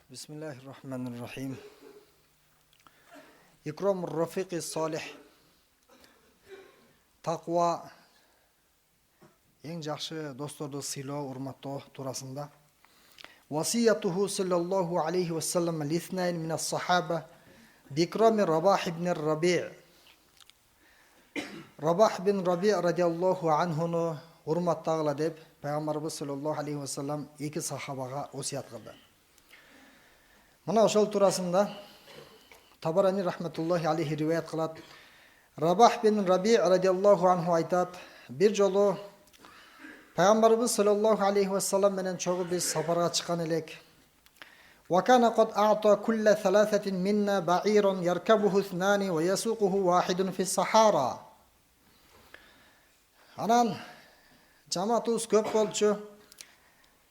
Bismillahirrahmanirrahim. İkramur rafiqi salih. Takva en жақсы dostordu сыйлоо, урматтоо туурасында. Wasiyatuhu sallallahu aleyhi ve sellem l'ithnayn min as-sahaba bikrami Rabah ibn Rabi'. Rabah bin Rabi' radiyallahu anhunu урматтагыла деп Пайгамбарыбыз sallallahu aleyhi ve sellem эки сахабага осият кылды. Мына ошол туурасында Табарани рахметуллахи алейхи риваят кылат. Рабах бин Раби радиаллаху анху айтат: бир жолу Пайгамбарыбыз sallallahu aleyhi ve sellem менен чогуу биз сапарга чыккан элек. Wa kana qad a'ta kulla thalathatin minna ba'iran yarkabuhu ithnani wa yasuquhu wahidun fi sahara. Анан жамаатыбыз көп болчу.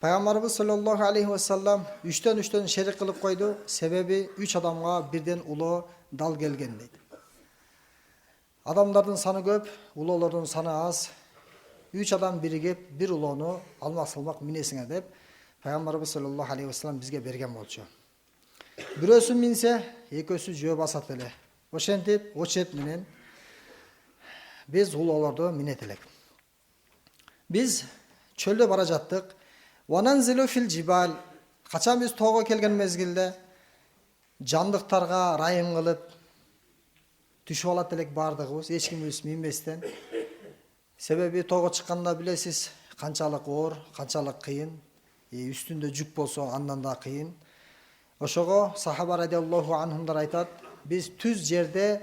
Пайгамбарыбыз sallallahu aleyhi ve sellem үчтөн шерик кылып койду. Себеби 3 адамга бирден улуу дал келген дейт. Адамдардын саны көп, улоолордун саны аз. 3 адам биригип бир улоону алмак салмак минесиңер деп Пайгамбарыбыз sallallahu aleyhi ve sellem бизге берген болчу. Бирөөсү минсе, экөөсү жөө басат эле. Ошентип, очет менен биз улоолорду минет элек. Биз чөлдө бара жаттык. Вананзилу фил жибал. Качан биз тоого келген мезгилде жандыктарга райым кылып түшүп алат элек бардыгыбыз, эч кимибиз минбестен. Себеби тоого чыкканда билесиз, канчалык оор, канчалык кыйын. Үстүндө жүк болсо андан да кыйын. Ошого сахаба радиаллаху анхумдар айтат: биз түз жерде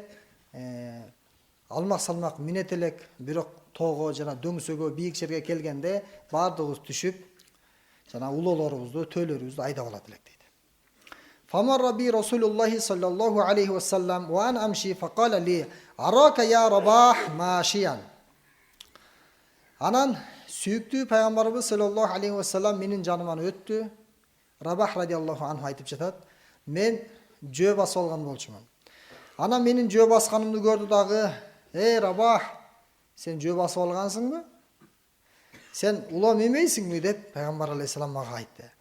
алмак салмак минет элек, бирок тоого жана дөңсөгө бийик жерге келгенде бардыгыбыз түшүп, жана улоолорубузду, төөлөрүбүздү айдап алат элек дейт. Фамарра би Расулуллахи саллаллаху алейхи ва саллям ва ан амши факала ли арака я Рабах машиян. Анан сүйүктүү Пайгамбарыбыз sallallahu aleyhi ve sellem менин жаныман өттү. Рабах радиаллаху анху айтып жатат: мен жөө басып алган болчумун. Анан менин жөө басканымды көрдү дагы: "Эй Рабах, сен жөө басып алгансыңбы? Сен улоо минбейсиңби?" деп Пайгамбар алейхиссалам мага айтты.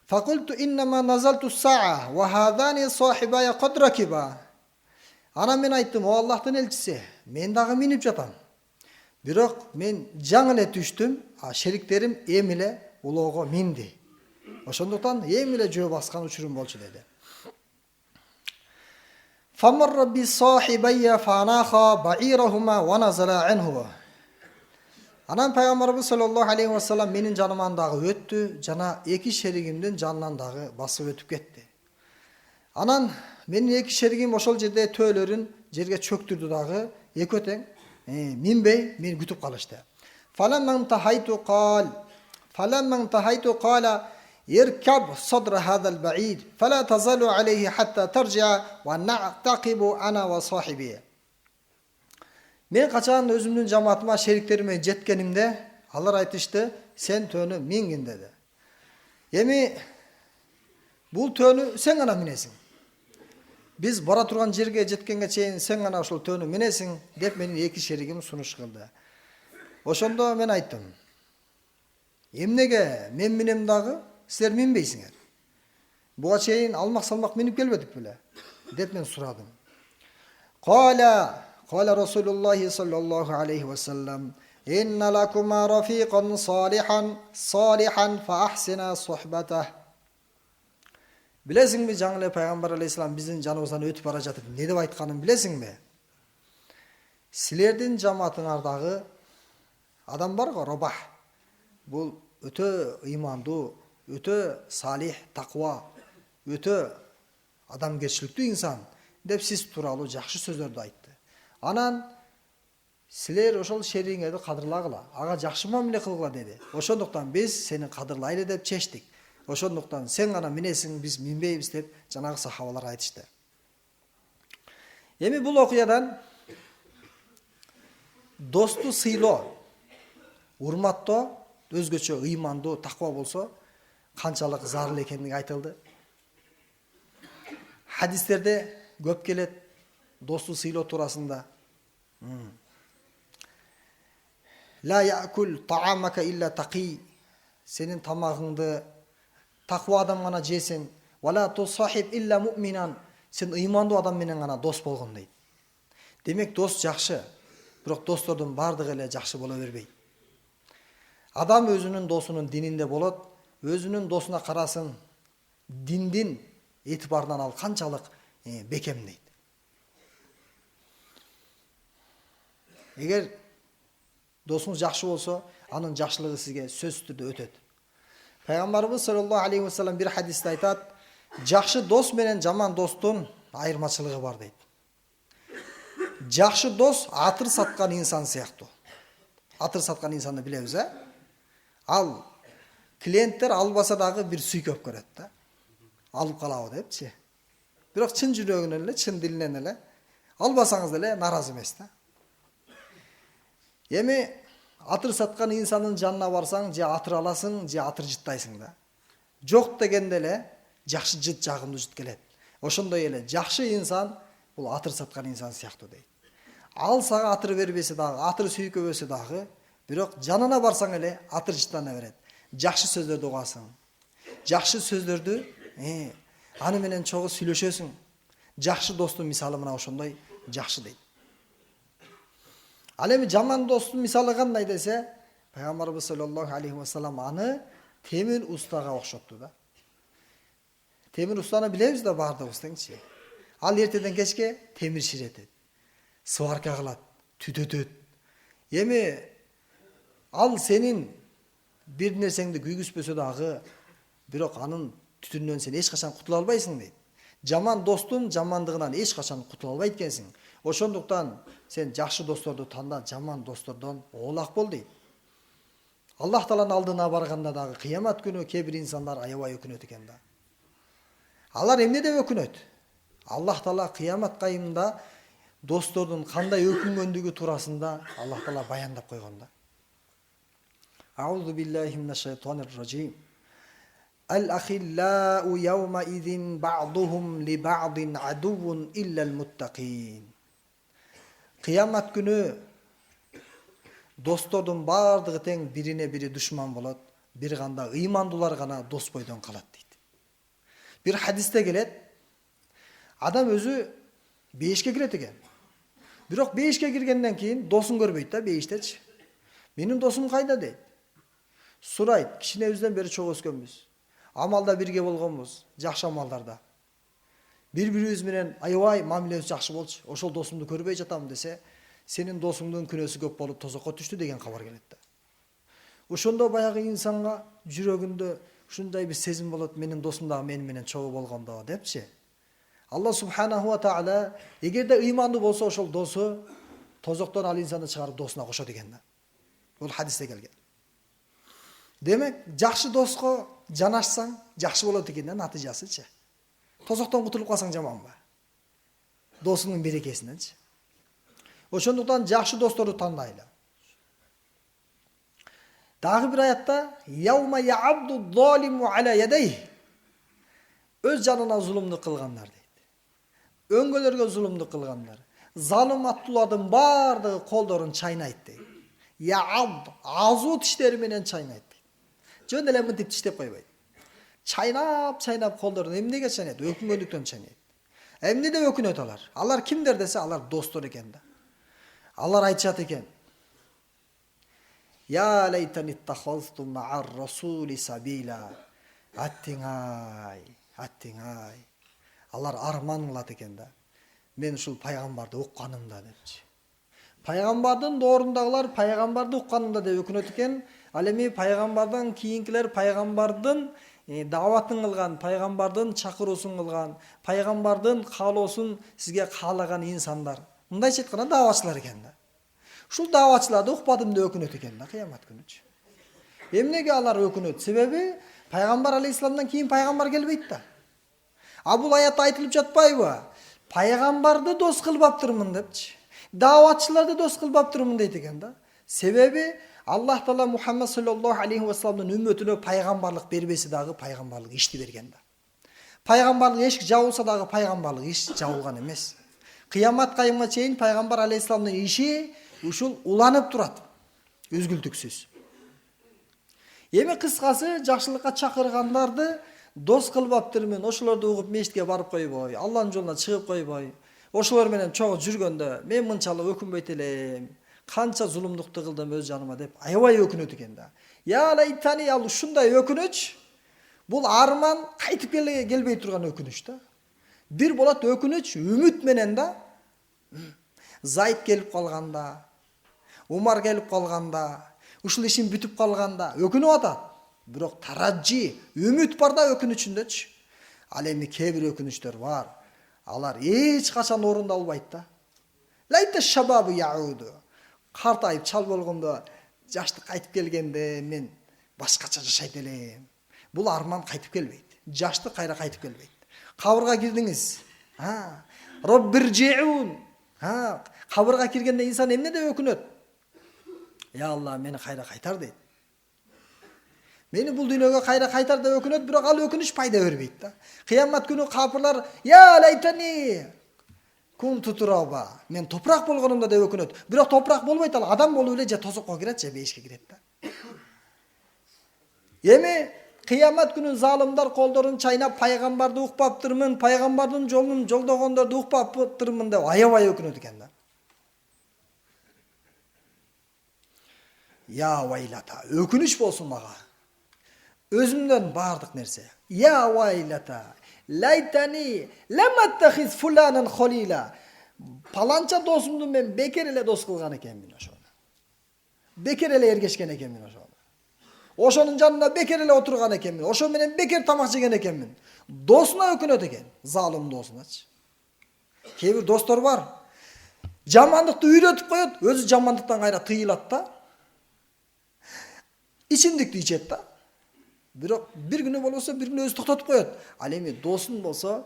Факулту иннама назалту саа ва хадани сахибая кад ракиба. Анан мен айттым: "О Аллахтын элчиси, мен дагы минип жатам. Бирок мен жаңы эле түштүм, шериктерим эми эле улоого минди. Ошондуктан эми эле жөө баскан учурум болчу" деди. Фамарра би сахибая фанаха баирахума ва назала анху. Анан Пайгамбарыбыз sallallahu aleyhi ve sellem менин жаныман дагы өттү, жана эки шеригимдин жанынан дагы басып өтүп кетти. Анан менин эки шеригим ошол жерде төөлөрүн жерге чөктүрдү дагы, экөө тең минбей мени күтүп калышты. Falamman tahaytu qala irkab sadra hadha al-ba'id fala tazalu alayhi hatta tarji'a wa na'taqibu ana wa sahibi. Мен качан өзүмдүн жамаатыма, шериктериме жеткенимде, алар айтышты: "Сен төөнү мингин" деди. Эми бул төөнү сен гана минесиң. Биз бара турган жерге жеткенге чейин сен гана ошол төөнү минесиң деп менин эки шеригим сунуш кылды. Ошондо мен айттым: "Эмнеге мен минем дагы, силер минбейсиңер? Буга чейин алмак салмак минип келбедик беле?" деп мен сурадым. قال رسول الله صلى الله عليه وسلم إن لكما رفيقا صالحا فأحسنا صحبته. Билесиңби, жаңы эле Пайгамбар алейхиссалам биздин жаныбыздан өтүп бара жатып не деп айтканын билесиңби? Силердин жамаатыңардагы адам бар го, Рабах. Бул өтө ыймандуу, өтө салих, таква, өтө адамгерчиликтүү инсан деп сиз тууралуу жакшы сөздөрдү айтты. Анан силер ошол шеригиңерди кадырлагыла, ага жакшы мамиле кылгыла деди. Ошондуктан биз сени кадырлайлы деп чечтик. Ошондуктан сен гана минесиң, биз минбейбиз деп жанагы сахабалар айтышты. Эми бул окуядан досту сыйлоо, урматтоо, өзгөчө ыймандуу, таква болсо канчалык зарыл экендиги айтылды. Хадистерде көп келет досту сыйлоо туурасында. La ya'kul ta'amaka illa taqi. Senin tamağыңды таква адам гана жесин, Вала тусахиб илля муъминан. Сен ыймандуу адам менен гана дос болгон дейт. Демек дос жакшы. Бирок достордун бардыгы эле жакшы боло бербейт. Адам өзүнүн досунун дининде болот, өзүнүн досуна карасын, диндин этибарынан ал канчалык бекем дейт. Эгер досуңуз жакшы болсо, анын жакшылыгы сизге сөзсүз түрдө өтөт. Пайгамбарыбыз саллаллаху алейхи ва саллям бир хадисте айтат, жакшы дос менен жаман достун айырмачылыгы бар дейт. Жакшы дос атыр саткан инсан сыяктуу. Атыр саткан инсанды билебиз, Ал клиенттер албаса дагы бир сүйкөп көрөт да. Алып калабы депчи. Бирок чын жүрөгүнөн эле, чын дилинен эле албасаңыз деле наразы эмес да. Эми атыр саткан инсанын жанына барсаң, же атыр аласың, же атыр жыттайсың да. Жок дегенде эле жакшы жыт, жагымдуу жыт келет. Ошондой эле жакшы инсан бул атыр саткан инсан сыяктуу дейт. Ал сага атыр бербесе дагы, атыр сүйкөбөсө дагы, бирок жанына барсаң эле атыр жыттана берет. Жакшы сөздөрдү угасың. Жакшы сөздөрдү аны менен чогуу сүйлөшөсүң. Жакшы достун мисалы мына ошондой жакшы дейт. Ал эми жаман достун мисалы кандай десе, Пайгамбарыбыз саллаллаху алейхи ва саллям аны темир устага окшотту да. Темир устаны билебиз да бардыгыбыз деңчи. Ал эртеден кечке темир ширетет. Сварка кылат, түтөтөт. Эми ал сенин бир нерсеңди күйгүзбөсө дагы, бирок анын түтүнүнөн сен эч качан кутула албайсың дейт. Жаман достун жамандыгынан эч качан кутула албайт экенсиң. Ошондуктан сен жакшы досторду танда, жаман достордон оолак бол дейт. Аллах Тааланын алдына барганда дагы кыямат күнү кээ бир инсандар аябай өкүнөт экен да. Алар эмне деп өкүнөт? Аллах Таала кыямат кайымында достордун кандай өкүнгөндүгү туурасында Аллах Таала баяндап койгон да. Аузу биллахи минаш шайтанир ражим. Ал-ахиллау яума идин бa'духум ли бa'дин адувун иллал муттакин. Кыямат күнү достордун бардыгы тең бирине бири душман болот, бир ганда ыймандуулар гана дос бойдон калат дейт. Бир хадисте келет, адам өзү бейишке кирет экен. Бирок бейишке киргенден кийин досун көрбөйт да бейиштечи. Менин досум кайда дейт. Сурайт, кичинебизден бери чогуу өскөнбүз. Амалда бирге болгонбуз, жакшы амалдарда. Бири-бирибиз менен аябай мамилебиз жакшы болчу. Ошол досумду көрбөй жатам десе, сенин досуңдун күнөөсү көп болуп тозокко түштү деген кабар келет да. Ошондо баягы инсанга жүрөгүндө ушундай бир сезим болот, менин досум дагы мени менен чогуу болгондо депчи. Алла субханаху ва таала эгерде ыймандуу болсо ошол досу тозоктон ал инсанды чыгарып досуна кошот экен да. Бул хадисте келген. Демек, жакшы доско жанашсаң, жакшы болот экен да натыйжасычы. Тозоктон кутулуп калсаң жаманбы? Досуңдун берекесиненчи. Ошондуктан жакшы досторду тандайлы. Дагы бир аятта яума я'абду залиму аля ядайх. Өз жанына зулумдук кылгандар дейт. Өңгөлөргө зулумдук кылгандар. Залым аттуулардын бардыгы колдорун чайнайт дейт. Я'абд азуу тиштери менен чайнайт. Жөн эле мынтип тиштеп койбойт. Чайнап колдорун эмнеге чайнайт? Өкүнгөндүктөн чайнайт. Эмне деп өкүнөт алар? Алар кимдер десе, алар достор экен да. Алар айтышат экен. Я лайтани тахазту ма'ар расули сабила. Аттиңай. Алар арман кылат экен да. Мен ушул пайгамбарды укканымда депчи. Пайгамбардын доорундагылар пайгамбарды укканымда деп өкүнөт экен. Ал эми пайгамбардан кийинкилер пайгамбардын дааватын кылган, пайгамбардын чакыруусун кылган, пайгамбардын каалоосун сизге каалаган инсандар. Мындайча айтканда даавачылар экен да. Ушул даавачыларды укпадым деп өкүнөт экен да кыямат күнүчү. Эмнеге алар өкүнөт? Себеби пайгамбар алейхисаламдан кийин пайгамбар келбейт да. А бул аятта айтылып жатпайбы? Пайгамбарды дос кылбаптырмын депчи. Дааватчыларды дос кылбаптырмын дейт экен да. Себеби Аллах Таала Мухаммад саллаллаху алейхи ва салламдын үммөтүнө пайгамбарлык бербесе дагы пайгамбарлык ишти берген да. Пайгамбарлык эшик жабылса дагы пайгамбарлык иш жабылган эмес. Кыямат кайымга чейин пайгамбар алейхисаламдын иши ушул уланып турат. Үзгүлтүксүз. Эми кыскасы жакшылыкка чакыргандарды дос кылбаптырмын, ошолорду угуп мешитке барып койбой, Алланын жолуна чыгып койбой, ошолор менен чогуу жүргөндө мен мынчалык өкүнбөйт элем. Канча зулумдукту кылдым өз жаныма деп аябай өкүнөт экен да. Я лайтани, ал ушундай өкүнүч, бул арман кайтып келбей турган өкүнүч да. Бир болот өкүнүч үмүт менен да. Зайд келип калганда, Умар келип калганда, ушул ишин бүтүп калганда өкүнүп атат. Бирок тараджи, үмүт бар да өкүнүчүндөчү. Ал эми кээ бир өкүнүчтөр бар. Алар эч качан орундалбайт да. Лайта шабабу яуду. Картайып чал болгондо, жаштык кайтып келгенде мен башкача жашайт элем. Бул арман кайтып келбейт. Жаштык кайра кайтып келбейт. Кабырга кирдиңиз. Роббиржиун. Кабырга киргенде инсан эмне деп өкүнөт? Я Алла, мени кайра кайтар дейт. Мени бул дүйнөгө кайра кайтар деп өкүнөт, бирок ал өкүнүч пайда бербейт да. Кыямат күнү капырлар я лайтани кунту тураба. Мен топурак болгонумда деп өкүнөт. Бирок топурак болбойт, ал адам болуп эле же тозокко кирет, же бейишке кирет да. Эми кыямат күнү залымдар колдорун чайнап пайгамбарды укпаптырмын, пайгамбардын жолун жолдогондорду укпаптырмын деп аябай өкүнөт экен да. Я вайлата, өкүнүч болсун мага. Өзүмдөн бардык нерсе. Я вайлата, лайтани ламаттахиз фуланан холила. Паланча досумду мен бекер эле дос кылган экенмин ошону. Бекер эле эргешкен экенмин ошону. Ошонун жанында бекер эле отурган экенмин. Ошо менен бекер тамак жеген экенмин. Досуна өкүнөт экен, залым досуначы. Кээ бир достор бар. Жамандыкты үйрөтүп коет, өзү жамандыктан кайра тыйылат да. İçimdikti içet da. Bir günü bolsa bir günü özü toktatup koyot. Al эми dosun bolsa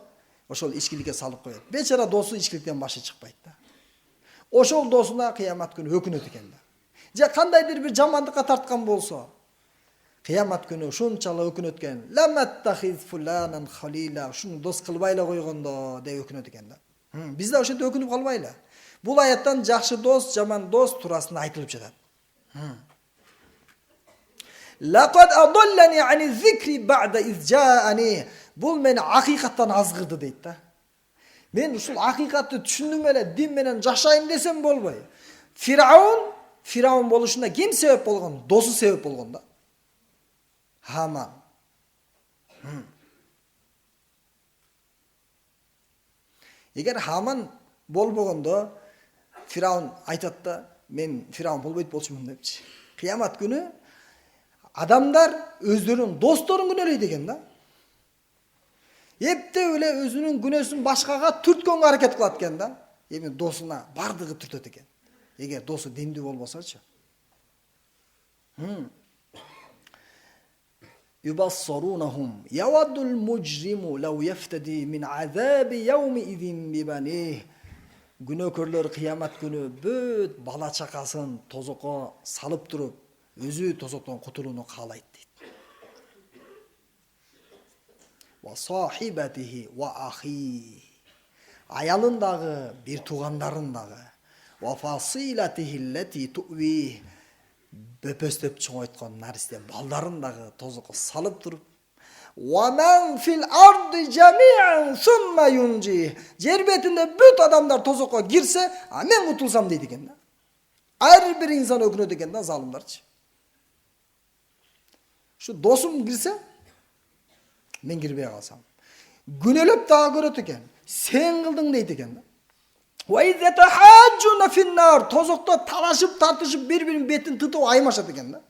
ошол ичкиликке салып коет. Бечара досу ичкиликтен башы чыкпайт да. Ошол досуна кыямат күнү өкүнөт экен да. Же кандайдыр бир жамандыкка тарткан болсо, кыямат күнү ушунчалык өкүнөткөн. Ламаттахиз фуланан халила. Ушуну дос кылбай эле койгондо деп өкүнөт экен да. Биз да ошентип өкүнүп калбайлы. Бул аяттан жакшы дос, жаман дос туурасында айтылып жатат. Laqad adallani ani zikri ba'da iz ja'ani. Bul meni hakikattan azgırdı deydi da. Men uşul hakikatты düşündüm ele, din menen jaşayım desem bolboy. Firavun boluşunda kim sebep bolgon? Dosu sebep bolgon da. Haman. Eger Haman bolbogondo Firavun aytat da, men Firavun bolboyt bolчумун депчи. Kıyamat günü adamlar özlerinin dostların günöleydi eken da. Epte öyle özünün günösün başkaga türtkön hareket kılat eken da. Emin dosuna bardığı türtöt eken. Eğer dostu dindүү bolbosaçı. Yubassarunahum yawaddul mujrimu law yaftadi min azabi yawmi idin bibanih. Günökörler kıyamet günü büt bala çakasın tozoko salıp durup özü tozoktan kutuluunu kaalayt deydi. Wa sahibatihi wa ahi. Ayalındağı, bir tuğanlarındağı. Wa fasilatihi allati tu'vi. Böpöstep çoğaytkan narisde baldarındağı tozoko salıp durup. Wa men fil ardi jami'an summa yunji. Yer betinde büt adamlar tozoko girse, men kutulsam deydi eken. Her bir insan ökünöt eken zalimlarçı. Şu dosum girse, men girmeye kalsam. Günölöp daha göröt eken. Sen kıldın deydi eken. Ve izzetehâccûne finnâr. Tozokta talaşıp tartışıp birbirin betin tıtıp aymaşat eken.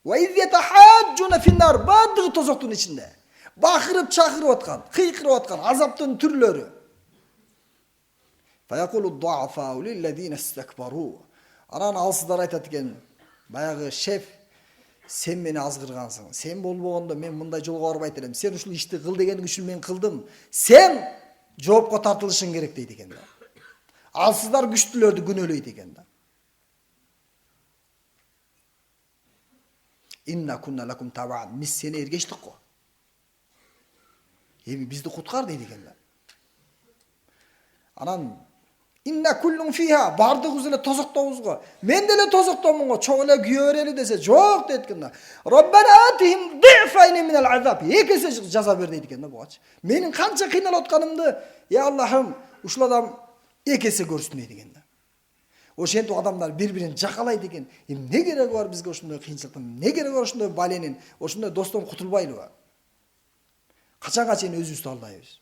Ve izzetehâccûne finnâr. Badığı tozoktun içinde. Bakırıp çakırıp atkan, kıykırıp atkan, azaptın türlörü. Feyekulu du'afâ'u lillezîne istekbarû. Anan alsızlar aytat eken. Bayağı şef, sen meni azgırgansın. Sen bolbogondo men mындай жолго барбайт элем. Sen ушул ишти кыл дегениң үчүн мен кылдым. Sen жоопко тартылышың керек дейт экен да. Алсыздар күчтүүлөрдү күнөөлөйт экен да. Inna kunna lakum tab'an. Biz seni ergeçtik ko. Ebi bizdi kutkar deydi ekenler. Anan İnne kullun fiha. Bardığız ile tozuktabızga. Men de ele tozuktobunga çok ele güyöreli dese çok detkinde. Rabbana atihim di'fayni minel azab. Ekese jaza ber deydiken de bu aç. Menin kança kıynal otkanımdı. Ya Allah'ım uşul adam ekese görsün deydiken de. Oşenti adamlar birbirini jakalaydı eken. Ne gerek var bizge oşunday kıyınçılıktан? Ne gerek var oşunday balenin? Oşunday doston kutulbaylı var. Kaçanга чейин өзүбүздү алдайбыз.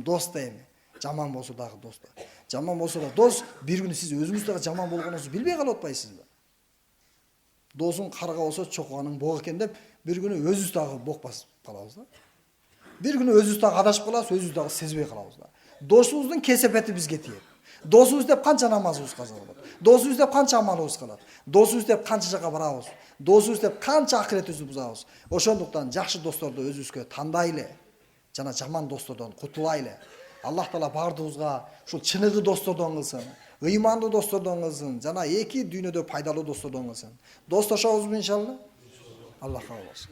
Дост да эми. Жаман болсо дагы дост да. Жаман болсо да дос, бир күнү сиз өзүңүз дагы жаман болгонуңузду билбей калып атпайсызбы? Досуң карга болсо чокуганың бок экен деп, бир күнү өзүбүз дагы бок басып калабыз да. Бир күнү өзүбүз дагы адашып калабыз, өзүбүз дагы сезбей калабыз да. Досубуздун кесепети бизге тиет. Досубуз деп канча намазыбыз каза болот. Досубуз деп канча амалыбыз калат. Досубуз деп канча жака барабыз. Досубуз деп канча акыретибизди бузабыз. Ошондуктан жакшы досторду өзүбүзгө тандайлы. Жана жаман достордон кутулайлы. Аллах Таала бардыгыбызга ушул чыныгы достордон кылсын, ыймандуу достордон кылсын, жана эки дүйнөдө пайдалуу достордон кылсын. Достошобузбу иншалла? Аллах кабыл кылсын.